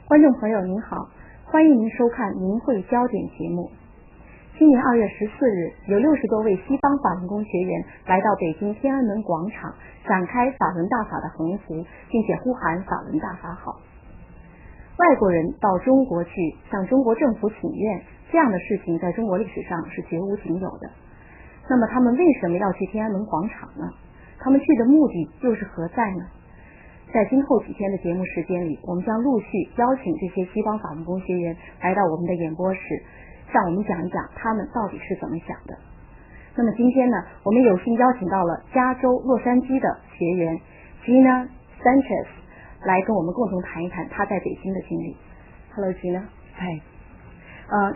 观众朋友您好，欢迎您收看明慧焦点节目。今年2月14日，有60多位西方法轮功学员来到北京天安门广场，展开法轮大法的横幅，并且呼喊法轮大法好。外国人到中国去向中国政府请愿，这样的事情在中国历史上是绝无仅有的。那么他们为什么要去天安门广场呢？他们去的目的又是何在呢？在今后几天的节目时间里，我们将陆续邀请这些西方法轮功学员来到我们的演播室，向我们讲一讲他们到底是怎么想的。那么今天呢，我们有幸邀请到了加州洛杉矶的学员吉娜 Sanchez 来跟我们共同谈一谈她在北京的经历。Hello, Gina. Hi.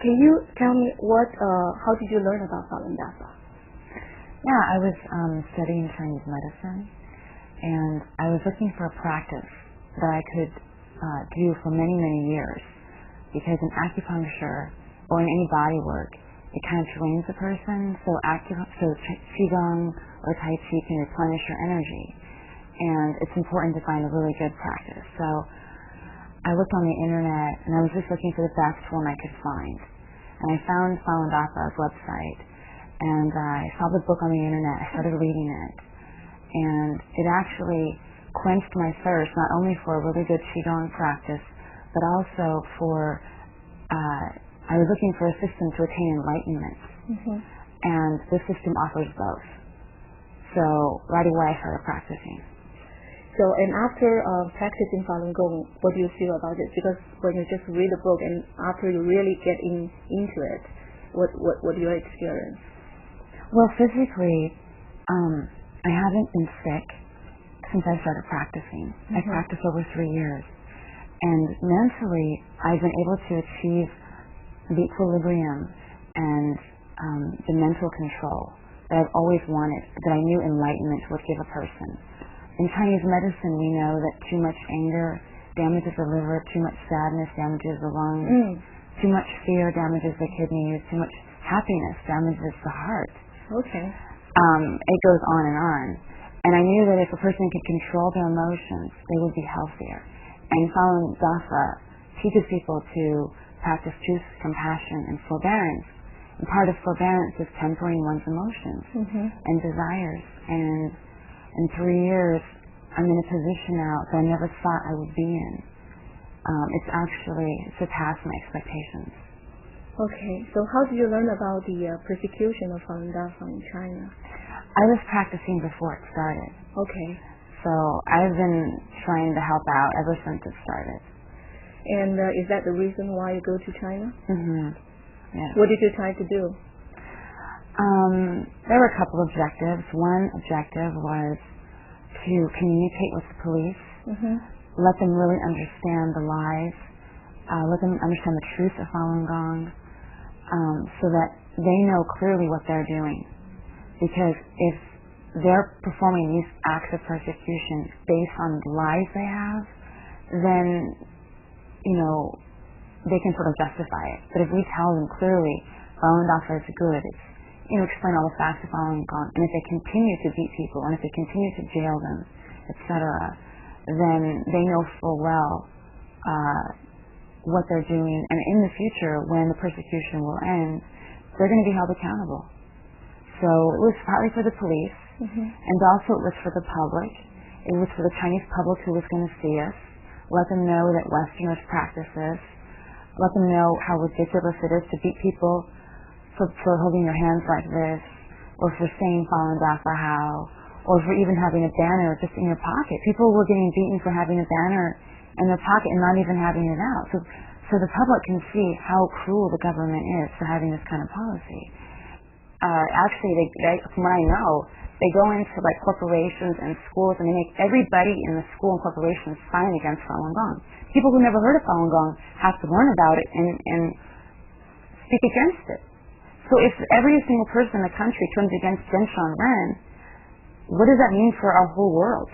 Can you tell me how did you learn about Falun Dafa? Yeah, I was studying Chinese medicine, and I was looking for a practice that I could do for many, many years, because in acupuncture or in any body work, it kind of trains a person, so Qigong or Tai Chi can replenish your energy, and it's important to find a really good practice. So I looked on the internet, and I was just looking for the best one I could find, and I found Falun Dafa's website, and I saw the book on the internet. I started reading it, and it actually quenched my thirst, not only for a really good Qigong practice, but also for I was looking for a system to attain enlightenment, and this system offers both. So right away I started practicing. So, and after practicing Falun Gong, what do you feel about it? Because when you just read the book and after you really get into it, what do you experience? Well, physically, I haven't been sick since I started practicing. I practiced over 3 years. And mentally, I've been able to achieve the equilibrium and the mental control that I've always wanted, that I knew enlightenment would give a person. In Chinese medicine, we know that too much anger damages the liver, too much sadness damages the lungs, too much fear damages the kidneys, too much happiness damages the heart. Okay. It goes on. And I knew that if a person could control their emotions, they would be healthier. And Falun Dafa teaches people to practice truth, compassion, and forbearance. And part of forbearance is tempering one's emotions and desires. And in 3 years, I'm in a position now that I never thought I would be in. It's actually surpassed my expectations. Okay, so how did you learn about the persecution of Falun Dafa in China? I was practicing before it started. Okay. So I've been trying to help out ever since it started. And is that the reason why you go to China? Yes. What did you try to do? There were a couple objectives. One objective was to communicate with the police, let them really understand the lies, let them understand the truth of Falun Gong, so that they know clearly what they're doing. Because if they're performing these acts of persecution based on the lies they have, then, they can sort of justify it. But if we tell them clearly, Falun Dafa is good, it's, explain all the facts of Falun Gong, and if they continue to beat people, and if they continue to jail them, etc., then they know full well what they're doing, and in the future, when the persecution will end, they're going to be held accountable. So it was partly for the police, and also it was for the public. It was for the Chinese public who was going to see us, let them know that Westerners practice this, let them know how ridiculous it is to beat people for holding your hands like this, or for saying Falun Dafa how, or for even having a banner just in your pocket. People were getting beaten for having a banner in their pocket and not even having it out. So the public can see how cruel the government is for having this kind of policy. Actually, they, from what I know, they go into like corporations and schools and they make everybody in the school and corporations sign against Falun Gong. People who never heard of Falun Gong have to learn about it and speak against it. So if every single person in the country turns against Genshan Ren, what does that mean for our whole world?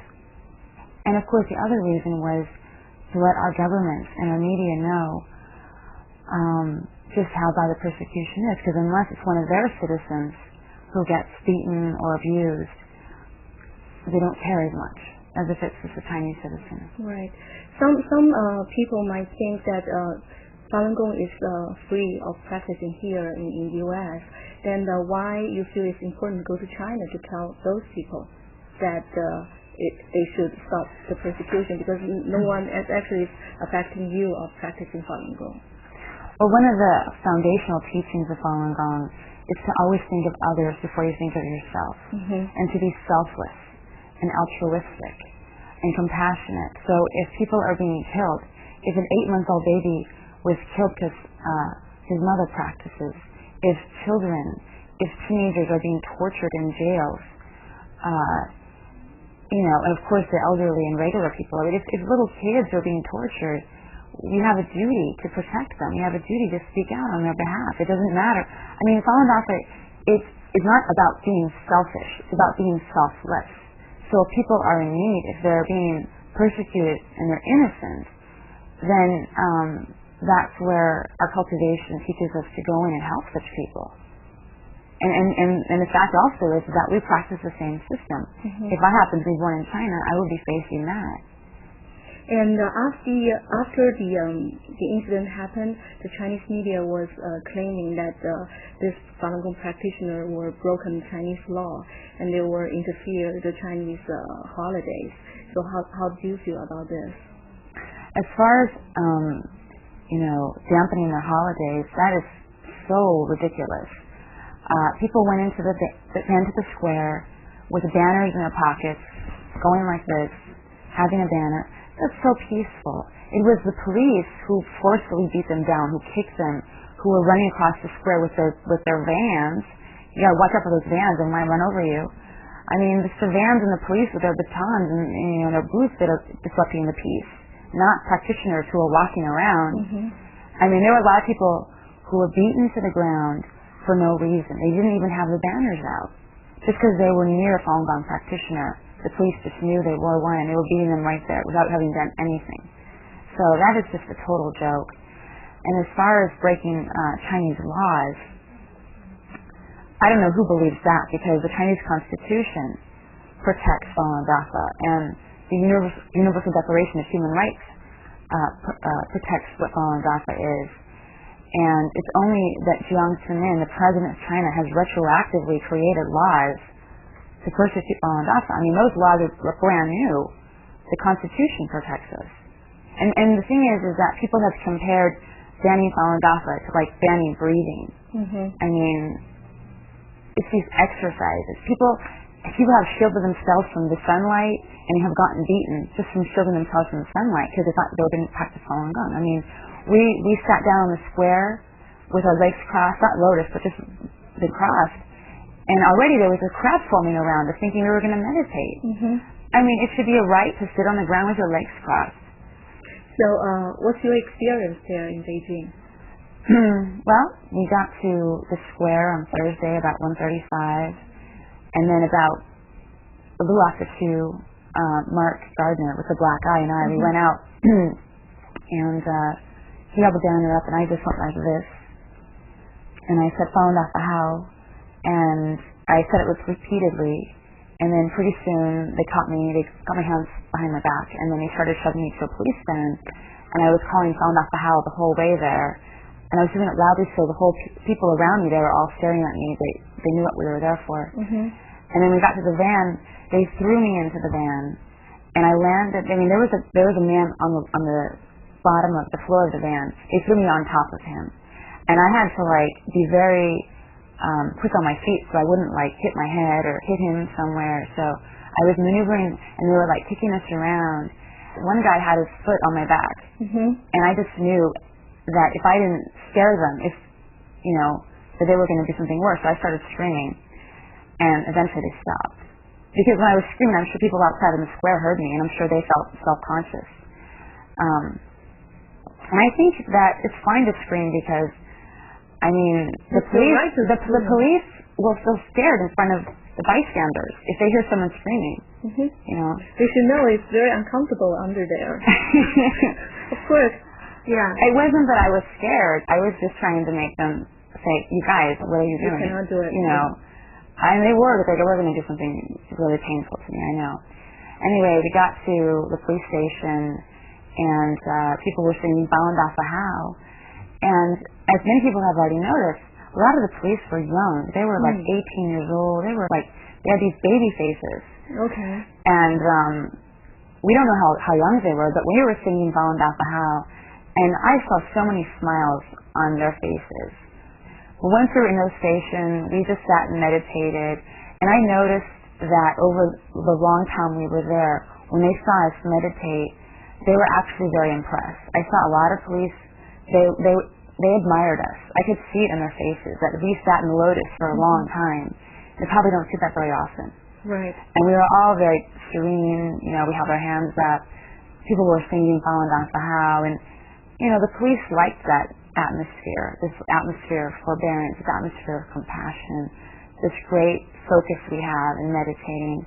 And of course the other reason was to let our governments and our media know just how bad the persecution is, because unless it's one of their citizens who gets beaten or abused, they don't care as much. as if it's just a Chinese citizen. Right. Some people might think that Falun Gong is free of practicing here in the U.S. Then why you feel it's important to go to China to tell those people that they should stop the persecution, because no one is actually affecting you of practicing Falun Gong? Well, one of the foundational teachings of Falun Gong is to always think of others before you think of yourself, and to be selfless and altruistic and compassionate. So if people are being killed, if an 8-month-old baby was killed because his mother practices, if teenagers are being tortured in jails, and of course the elderly and regular people, I mean, if little kids are being tortured, we have a duty to protect them. We have a duty to speak out on their behalf. It doesn't matter. I mean, Falun Dafa is not about being selfish. It's about being selfless. So if people are in need, if they're being persecuted and they're innocent, then that's where our cultivation teaches us to go in and help such people. And the fact also is that we practice the same system. If I happen to be born in China, I will be facing that. And after the incident happened, the Chinese media was claiming that this Falun Gong practitioner were broken Chinese law and they were interfere the Chinese holidays. So how do you feel about this? As far as dampening their holidays, that is so ridiculous. People went into the square with banners in their pockets, going like this, having a banner. That's so peaceful. It was the police who forcefully beat them down, who kicked them, who were running across the square with their vans. You gotta watch out for those vans, they might run over you. I mean, it's the vans and the police with their batons and their boots that are disrupting the peace, not practitioners who are walking around. I mean, there were a lot of people who were beaten to the ground for no reason. They didn't even have the banners out. Just because they were near a Falun Gong practitioner, the police just knew they were one and they were beating them right there without having done anything. So that is just a total joke. And as far as breaking Chinese laws, I don't know who believes that, because the Chinese Constitution protects Falun Dafa, and the Universal Declaration of Human Rights protects what Falun Dafa is. And it's only that Jiang Zemin, the president of China, has retroactively created laws to persecute Falun Dafa. I mean, those laws are brand new. The Constitution protects us. And the thing is that people have compared banning Falun Dafa to like banning breathing. I mean, it's these exercises. People have shielded themselves from the sunlight and have gotten beaten just from shielding themselves from the sunlight because they thought they were going to practice Falun Gong. I mean, we sat down on the square with our legs crossed, not lotus, but just the crossed, and already there was a crowd forming around us thinking we were going to meditate. I mean, it should be a right to sit on the ground with your legs crossed. So what's your experience there in Beijing? Well, we got to the square on Thursday about 1:35, and then about a little after 2, Mark Gardner with the black eye and I, we went out, and he held the banner up, and I just went like this, and I said, Falun Dafa how, and I said it repeatedly, and then pretty soon they got my hands behind my back, and then they started shoving me to a police van, and I was calling Falun Dafa how the whole way there, and I was doing it loudly so the whole people around me, they were all staring at me, they knew what we were there for. And then we got to the van, they threw me into the van, and I landed, I mean, there was a man on the bottom of the floor of the van. They threw me on top of him, and I had to like be very quick on my feet so I wouldn't like hit my head or hit him somewhere. So I was maneuvering, and they were like kicking us around. One guy had his foot on my back, and I just knew that if I didn't scare them, that they were going to do something worse. So I started screaming, and eventually they stopped. Because when I was screaming, I'm sure people outside in the square heard me, and I'm sure they felt self-conscious. And I think that it's fine to scream because, I mean, the police will feel scared in front of the bystanders if they hear someone screaming. They should know it's very uncomfortable under there. Of course, yeah. It wasn't that I was scared. I was just trying to make them say, "You guys, what are you doing?" You cannot do it. And they were, but they were going to do something really painful to me. I know. Anyway, we got to the police station, and people were singing Falun Dafa How. And as many people have already noticed, a lot of the police were young. They were like 18 years old. They had these baby faces. Okay. And we don't know how young they were, but we were singing Falun Dafa How, and I saw so many smiles on their faces. Once we were in the station, we just sat and meditated, and I noticed that over the long time we were there, when they saw us meditate, they were actually very impressed. I saw a lot of police, they admired us. I could see it in their faces, that we sat in lotus for a long time. They probably don't see that very often. Right. And we were all very serene, we held our hands up. People were singing Falun Dafa How, and, the police liked that atmosphere, this atmosphere of forbearance, this atmosphere of compassion, this great focus we have in meditating.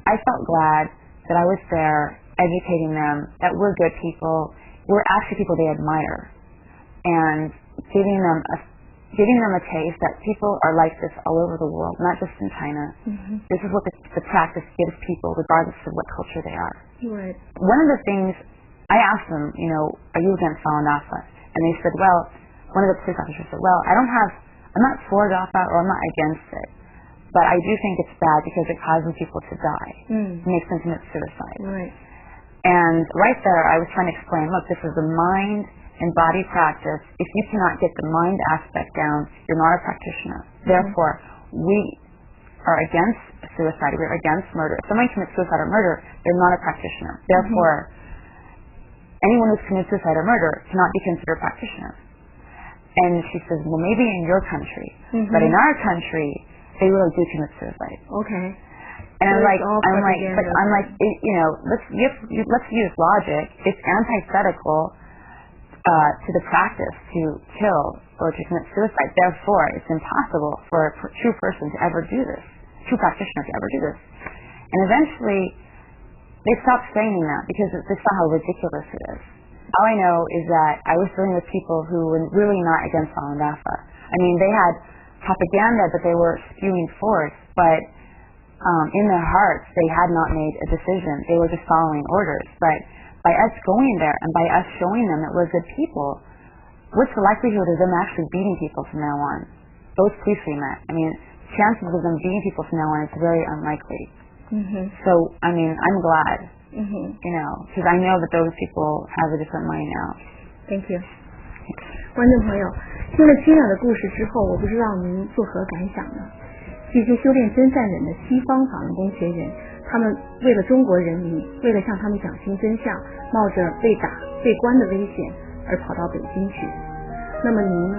I felt glad that I was there educating them that we're good people, we're actually people they admire, and giving them a taste that people are like this all over the world, not just in China. This is what the practice gives people, regardless of what culture they are. Right. One of the things I asked them, are you against Falun Dafa? And they said, well, one of the police officers said, well, I'm not for Dafa or I'm not against it, but I do think it's bad because it causes people to die. It makes them commit suicide. Right. And right there, I was trying to explain, look, this is a mind and body practice. If you cannot get the mind aspect down, you're not a practitioner. Therefore, we are against suicide. We're against murder. If someone commits suicide or murder, they're not a practitioner. Therefore, anyone who's committed suicide or murder cannot be considered a practitioner. And she says, well, maybe in your country, but in our country, they really do commit suicide. Okay. And I'm like, let's use logic. It's antithetical to the practice to kill or to commit suicide. Therefore, it's impossible for a true person to ever do this, true practitioner to ever do this. And eventually, they stopped saying that because they saw how ridiculous it is. All I know is that I was dealing with people who were really not against Falun Dafa. I mean, they had propaganda that they were spewing forth, but in their hearts, they had not made a decision. They were just following orders. But by us going there and by us showing them that we're good people, what's the likelihood of them actually beating people from now on? Those police we met. I mean, chances of them beating people from now on is very unlikely. So, I mean, I'm glad, because I know that those people have a different mind now. Thank you. 观众朋友，听了Gina的故事之后，我不知道您作何感想呢？这些修炼真善忍的西方法轮功学员，他们为了中国人民，为了向他们讲清真相，冒着被打、被关的危险而跑到北京去。那么您呢？